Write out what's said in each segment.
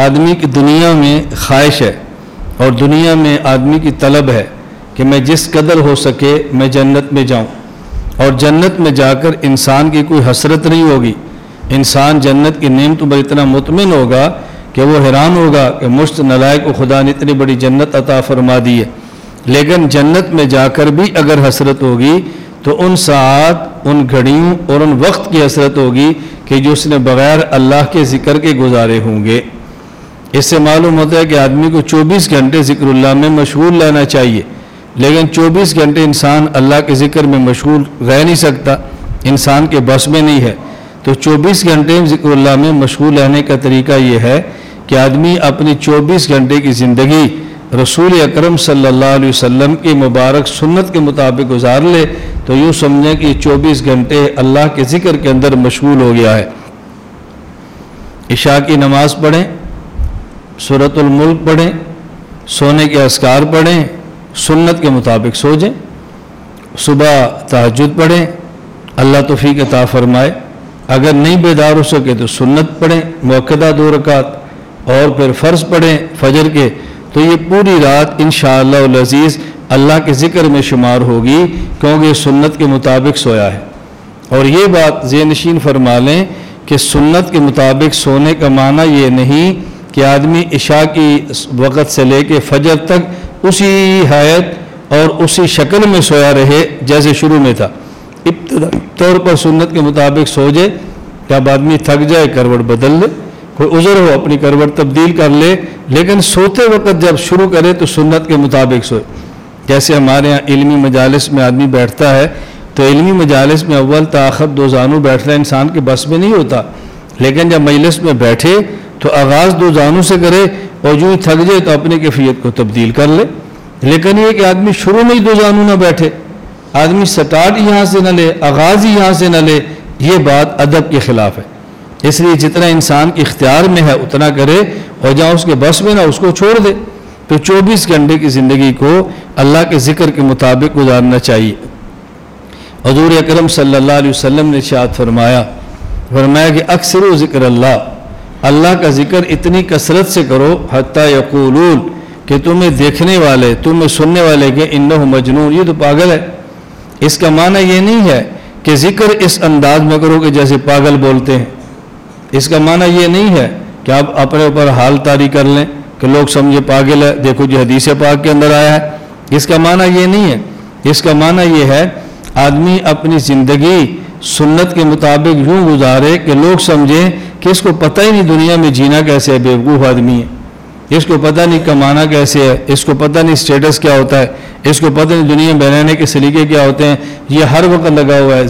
آدمی کی دنیا میں خواہش ہے اور دنیا میں آدمی کی طلب ہے کہ میں جس قدر ہو سکے میں جنت میں جاؤں، اور جنت میں جا کر انسان کی کوئی حسرت نہیں ہوگی، انسان جنت کی نعمتوں پر اتنا مطمئن ہوگا کہ وہ حیران ہوگا کہ مشت نلائق کو خدا نے اتنی بڑی جنت عطا فرما دی ہے۔ لیکن جنت میں جا کر بھی اگر حسرت ہوگی تو ان ساعات، ان گھڑیوں اور ان وقت کی حسرت ہوگی کہ جو اس نے بغیر اللہ کے ذکر کے گزارے ہوں گے۔ اس سے معلوم ہوتا ہے کہ آدمی کو 24 گھنٹے ذکر اللہ میں مشغول رہنا چاہیے، لیکن 24 گھنٹے انسان اللہ کے ذکر میں مشغول رہ نہیں سکتا، انسان کے بس میں نہیں ہے۔ تو 24 گھنٹے ذکر اللہ میں مشغول رہنے کا طریقہ یہ ہے کہ آدمی اپنی 24 گھنٹے کی زندگی رسول اکرم صلی اللہ علیہ وسلم کی مبارک سنت کے مطابق گزار لے تو یوں سمجھیں کہ 24 گھنٹے اللہ کے ذکر کے اندر مشغول ہو گیا ہے۔ عشاء کی نماز پڑھیں، سورۃ الملک پڑھیں، سونے کے اذکار پڑھیں، سنت کے مطابق سو جائیں، صبح تہجد پڑھیں، اللہ توفیق عطا فرمائے، اگر نہیں بیدار ہو سکے تو سنت پڑھیں مؤکدہ 2 رکعت، اور پھر فرض پڑھیں فجر کے، تو یہ پوری رات انشاءاللہ العزیز اللہ کے ذکر میں شمار ہوگی کیونکہ سنت کے مطابق سویا ہے۔ اور یہ بات ذہن نشین فرما لیں کہ سنت کے مطابق سونے کا معنی یہ نہیں کہ آدمی عشاء کی وقت سے لے کے فجر تک اسی حیت اور اسی شکل میں سویا رہے جیسے شروع میں تھا۔ ابتدائی طور پر سنت کے مطابق سو جائے، جب آدمی تھک جائے کروٹ بدل لے، کوئی عذر ہو اپنی کروٹ تبدیل کر لے، لیکن سوتے وقت جب شروع کرے تو سنت کے مطابق سوئے۔ جیسے ہمارے ہاں علمی مجالس میں آدمی بیٹھتا ہے تو علمی مجالس میں اول تاخر 2 زانو بیٹھنا انسان کے بس میں نہیں ہوتا، لیکن جب مجلس میں بیٹھے تو آغاز 2 زانو سے کرے اور جو ہی تھک جائے تو اپنی کیفیت کو تبدیل کر لے۔ لیکن یہ کہ آدمی شروع میں ہی 2 زانو نہ بیٹھے، آدمی سٹارٹ یہاں سے نہ لے، آغاز ہی یہاں سے نہ لے، یہ بات ادب کے خلاف ہے۔ اس لیے جتنا انسان کے اختیار میں ہے اتنا کرے، اور جہاں اس کے بس میں نہ اس کو چھوڑ دے۔ تو 24 گھنٹے کی زندگی کو اللہ کے ذکر کے مطابق گزارنا چاہیے۔ حضور اکرم صلی اللہ علیہ وسلم نے ارشاد فرمایا کہ اکثر ذکر اللہ، اللہ کا ذکر اتنی کثرت سے کرو حتیٰ یقولون، کہ تمہیں دیکھنے والے، تمہیں سننے والے کہ انہ مجنون، یہ تو پاگل ہے۔ اس کا معنی یہ نہیں ہے کہ ذکر اس انداز میں کرو کہ جیسے پاگل بولتے ہیں، اس کا معنی یہ نہیں ہے کہ آپ اپنے اوپر حال طاری کر لیں کہ لوگ سمجھے پاگل ہے، دیکھو جو حدیث پاک کے اندر آیا ہے، اس کا معنی یہ نہیں ہے۔ اس کا معنی یہ ہے آدمی اپنی زندگی سنت کے مطابق یوں گزارے کہ لوگ سمجھیں کہ اس کو پتہ ہی نہیں دنیا میں جینا کیسے ہے، بیوقوف آدمی ہے، اس کو پتہ نہیں کمانا کیسے ہے، اس کو پتہ نہیں سٹیٹس کیا ہوتا ہے، اس کو پتہ نہیں دنیا میں رہنے کے سلیقے کیا ہوتے ہیں، یہ ہر وقت لگا ہوا ہے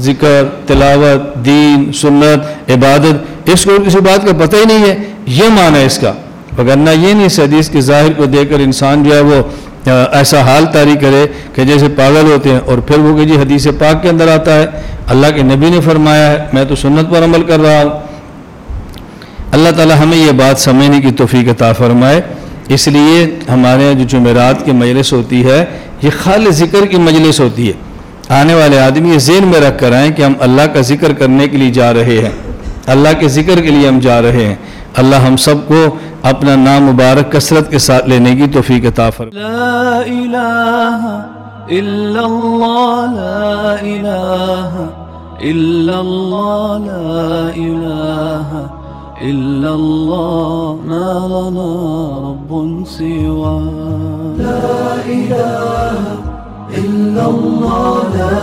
ذکر تلاوت دین سنت عبادت، اس کو کسی بات کا پتہ ہی نہیں ہے، یہ معنی ہے اس کا۔ وگرنہ یہ نہیں اس حدیث کے ظاہر کو دیکھ کر انسان جو ہے وہ ایسا حال طاری کرے کہ جیسے پاگل ہوتے ہیں، اور پھر وہ کہ جی حدیث پاک کے اندر آتا ہے، اللہ کے نبی نے فرمایا ہے، میں تو سنت پر عمل کر رہا ہوں۔ اللہ تعالی ہمیں یہ بات سمجھنے کی توفیق عطا فرمائے۔ اس لیے ہمارے یہاں جو جمعرات کی مجلس ہوتی ہے یہ خالص ذکر کی مجلس ہوتی ہے۔ آنے والے آدمی یہ ذہن میں رکھ کر آئیں کہ ہم اللہ کا ذکر کرنے کے لیے جا رہے ہیں، اللہ کے ذکر کے لیے ہم جا رہے ہیں۔ اللہ ہم سب کو اپنا نام مبارک کثرت کے ساتھ لینے کی توفیق عطا فرمائے۔ لا الہ الا اللہ، لا الہ الا اللہ، لا الہ الا اللہ، ما لنا رب سوا۔ لا الہ الا اللہ، لا